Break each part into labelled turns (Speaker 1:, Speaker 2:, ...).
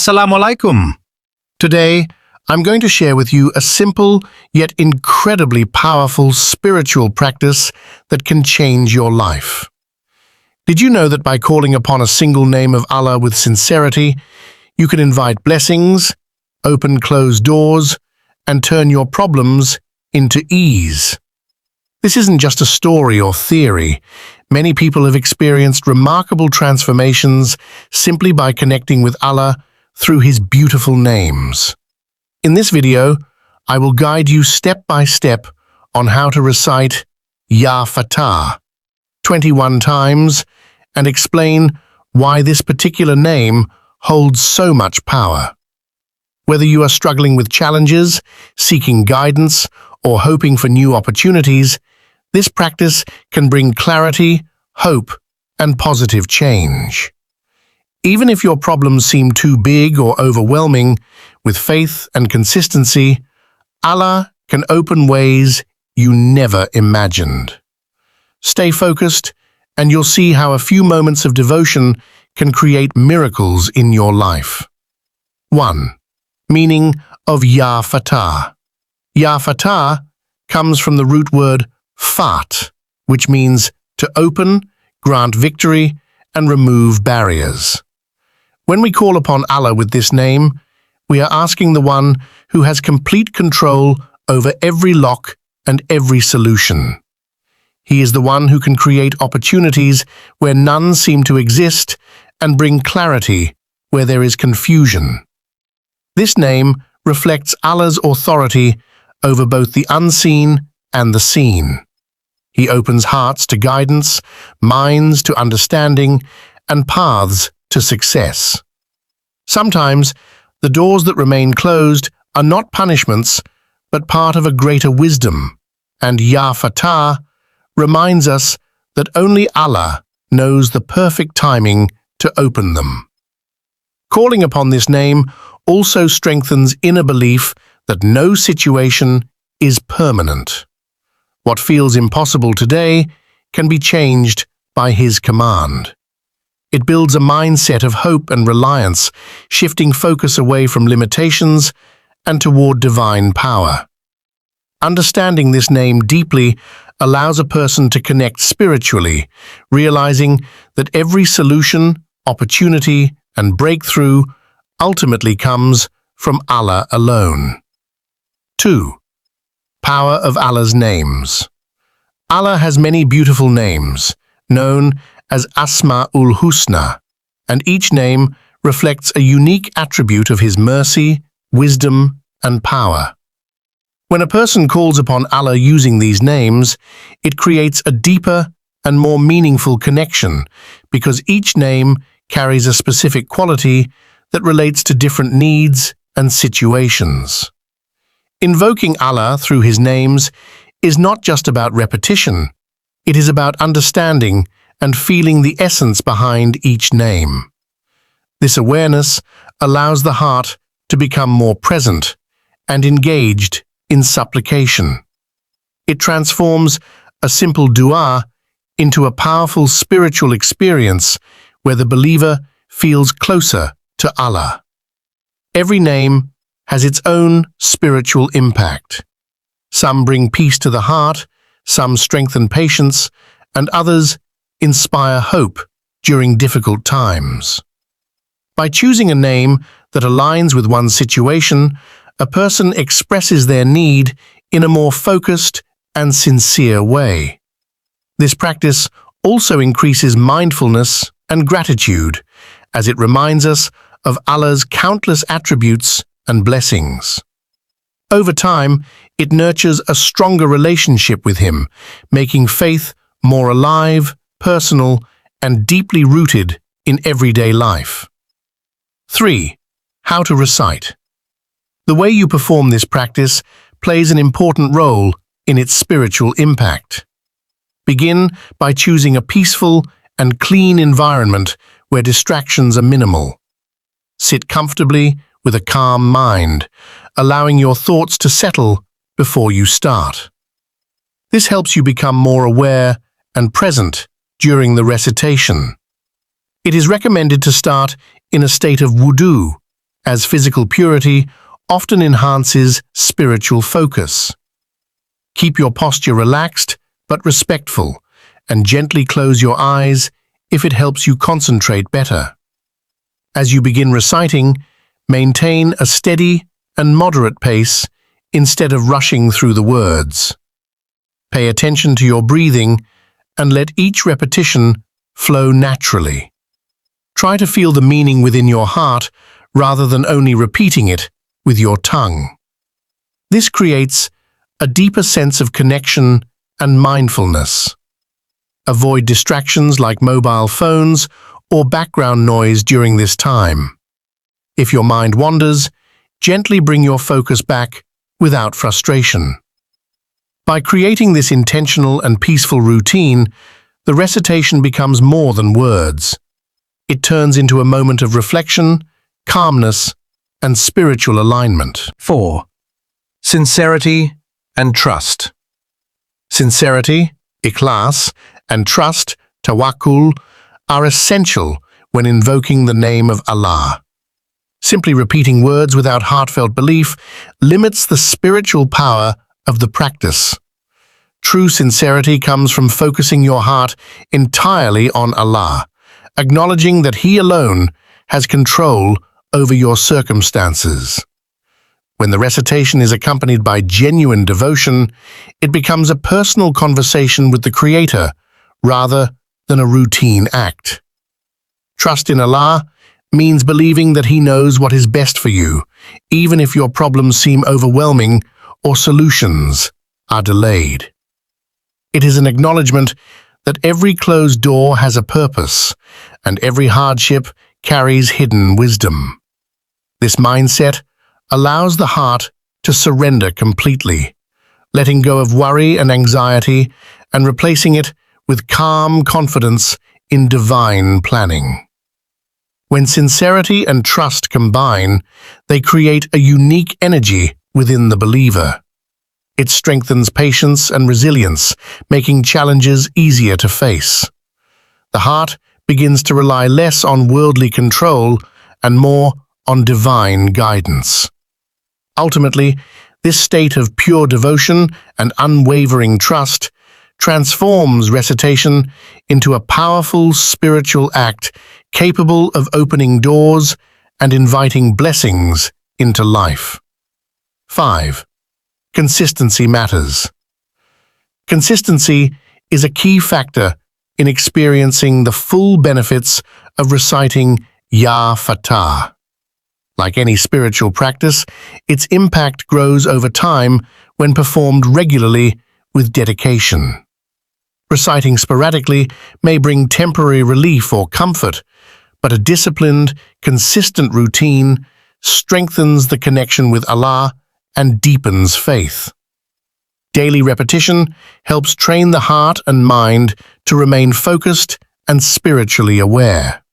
Speaker 1: Assalamu alaikum. Today, I'm going to share with you a simple yet incredibly powerful spiritual practice that can change your life. Did you know that by calling upon a single name of Allah with sincerity, you can invite blessings, open closed doors, and turn your problems into ease? This isn't just a story or theory. Many people have experienced remarkable transformations simply by connecting with Allah through His beautiful names. In this video, I will guide you step by step on how to recite Ya Fattah 21 times and explain why this particular name holds so much power. Whether you are struggling with challenges, seeking guidance, or hoping for new opportunities, this practice can bring clarity, hope, and positive change. Even if your problems seem too big or overwhelming, with faith and consistency, Allah can open ways you never imagined. Stay focused, and you'll see how a few moments of devotion can create miracles in your life. 1. Meaning of Ya Fattah. Ya Fattah comes from the root word fat, which means to open, grant victory, and remove barriers. When we call upon Allah with this name, we are asking the one who has complete control over every lock and every solution. He is the one who can create opportunities where none seem to exist and bring clarity where there is confusion. This name reflects Allah's authority over both the unseen and the seen. He opens hearts to guidance, minds to understanding, and paths to success. Sometimes, the doors that remain closed are not punishments, but part of a greater wisdom, and Ya Fattah reminds us that only Allah knows the perfect timing to open them. Calling upon this name also strengthens inner belief that no situation is permanent. What feels impossible today can be changed by His command. It builds a mindset of hope and reliance, shifting focus away from limitations and toward divine power. Understanding this name deeply allows a person to connect spiritually, realizing that every solution, opportunity, and breakthrough ultimately comes from Allah alone. 2. Power of Allah's names. Allah has many beautiful names, known as Asma-ul-Husna, and each name reflects a unique attribute of His mercy, wisdom, and power. When a person calls upon Allah using these names, it creates a deeper and more meaningful connection because each name carries a specific quality that relates to different needs and situations. Invoking Allah through His names is not just about repetition, it is about understanding and feeling the essence behind each name. This awareness allows the heart to become more present and engaged in supplication. It transforms a simple dua into a powerful spiritual experience where the believer feels closer to Allah. Every name has its own spiritual impact. Some bring peace to the heart, some strengthen patience, and others inspire hope during difficult times. By choosing a name that aligns with one's situation, a person expresses their need in a more focused and sincere way. This practice also increases mindfulness and gratitude, as it reminds us of Allah's countless attributes and blessings. Over time, it nurtures a stronger relationship with Him, making faith more alive, personal, and deeply rooted in everyday life. 3. How to recite. The way you perform this practice plays an important role in its spiritual impact. Begin by choosing a peaceful and clean environment where distractions are minimal. Sit comfortably with a calm mind, allowing your thoughts to settle before you start. This helps you become more aware and present during the recitation. It is recommended to start in a state of wudu, as physical purity often enhances spiritual focus. Keep your posture relaxed but respectful, and gently close your eyes if it helps you concentrate better. As you begin reciting, maintain a steady and moderate pace instead of rushing through the words. Pay attention to your breathing and let each repetition flow naturally. Try to feel the meaning within your heart rather than only repeating it with your tongue. This creates a deeper sense of connection and mindfulness. Avoid distractions like mobile phones or background noise during this time. If your mind wanders, gently bring your focus back without frustration. By creating this intentional and peaceful routine, the recitation becomes more than words. It turns into a moment of reflection, calmness, and spiritual alignment.
Speaker 2: 4. Sincerity and trust.
Speaker 1: Sincerity, ikhlas, and trust, tawakkul, are essential when invoking the name of Allah. Simply repeating words without heartfelt belief limits the spiritual power of the practice. True sincerity comes from focusing your heart entirely on Allah, acknowledging that He alone has control over your circumstances. When the recitation is accompanied by genuine devotion, it becomes a personal conversation with the Creator rather than a routine act. Trust in Allah means believing that He knows what is best for you, even if your problems seem overwhelming or solutions are delayed. It is an acknowledgement that every closed door has a purpose, and every hardship carries hidden wisdom. This mindset allows the heart to surrender completely, letting go of worry and anxiety and replacing it with calm confidence in divine planning. When sincerity and trust combine, they create a unique energy within the believer. It strengthens patience and resilience, making challenges easier to face. The heart begins to rely less on worldly control and more on divine guidance. Ultimately, this state of pure devotion and unwavering trust transforms recitation into a powerful spiritual act capable of opening doors and inviting blessings into life. 5. Consistency matters. Consistency is a key factor in experiencing the full benefits of reciting Ya Fattah. Like any spiritual practice, its impact grows over time when performed regularly with dedication. Reciting sporadically may bring temporary relief or comfort, but a disciplined, consistent routine strengthens the connection with Allah and deepens faith. Daily repetition helps train the heart and mind to remain focused and spiritually aware.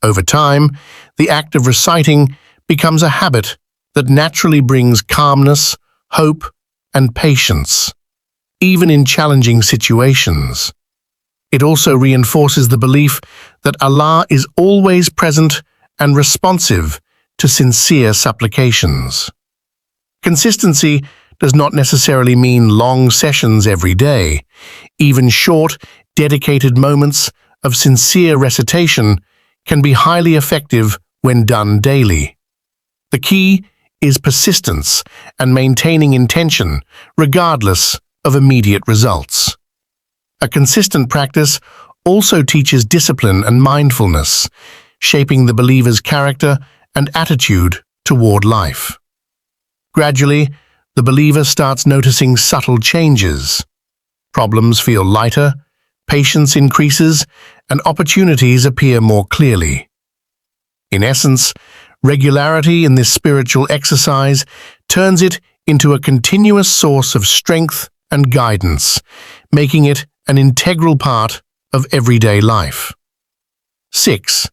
Speaker 1: Over time, the act of reciting becomes a habit that naturally brings calmness, hope, and patience, even in challenging situations. It also reinforces the belief that Allah is always present and responsive to sincere supplications. Consistency does not necessarily mean long sessions every day. Even short, dedicated moments of sincere recitation can be highly effective when done daily. The key is persistence and maintaining intention, regardless of immediate results. A consistent practice also teaches discipline and mindfulness, shaping the believer's character and attitude toward life. Gradually, the believer starts noticing subtle changes. Problems feel lighter, patience increases, and opportunities appear more clearly. In essence, regularity in this spiritual exercise turns it into a continuous source of strength and guidance, making it an integral part of everyday life. 6.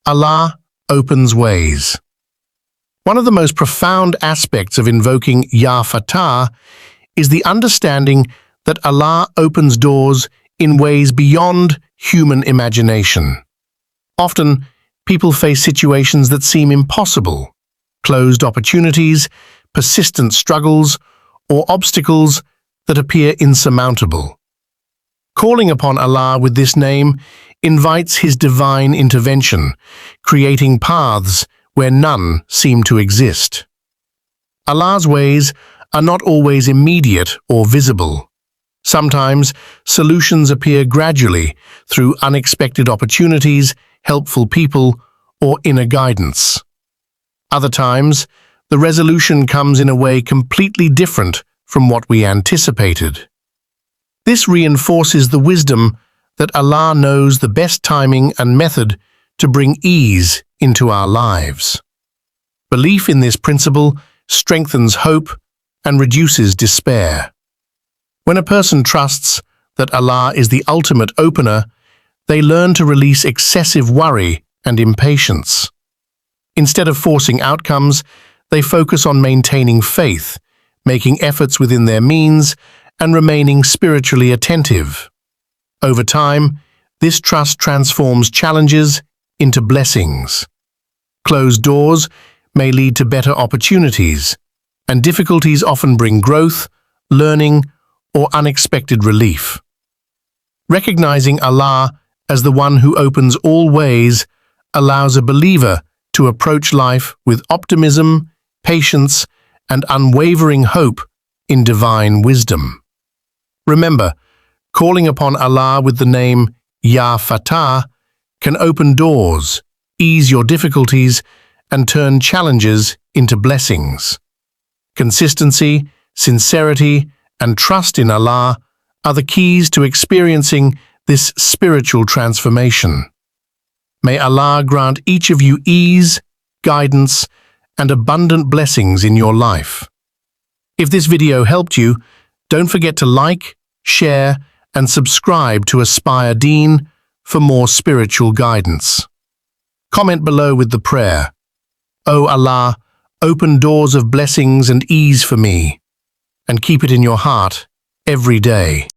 Speaker 1: Allah opens ways. One of the most profound aspects of invoking Ya Fattah is the understanding that Allah opens doors in ways beyond human imagination. Often, people face situations that seem impossible, closed opportunities, persistent struggles, or obstacles that appear insurmountable. Calling upon Allah with this name invites His divine intervention, creating paths where none seem to exist. Allah's ways are not always immediate or visible. Sometimes solutions appear gradually through unexpected opportunities, helpful people, or inner guidance. Other times, the resolution comes in a way completely different from what we anticipated. This reinforces the wisdom that Allah knows the best timing and method to bring ease into our lives. Belief in this principle strengthens hope and reduces despair. When a person trusts that Allah is the ultimate opener, they learn to release excessive worry and impatience. Instead of forcing outcomes, they focus on maintaining faith, making efforts within their means, and remaining spiritually attentive. Over time, this trust transforms challenges into blessings. Closed doors may lead to better opportunities, and difficulties often bring growth, learning, or unexpected relief. Recognizing Allah as the one who opens all ways allows a believer to approach life with optimism, patience, and unwavering hope in divine wisdom. Remember, calling upon Allah with the name Ya Fattah can open doors, ease your difficulties, and turn challenges into blessings. Consistency, sincerity, and trust in Allah are the keys to experiencing this spiritual transformation. May Allah grant each of you ease, guidance, and abundant blessings in your life. If this video helped you, don't forget to like, share, and subscribe to Aspire Deen for more spiritual guidance. Comment below with the prayer, "O Allah, open doors of blessings and ease for me," and keep it in your heart every day.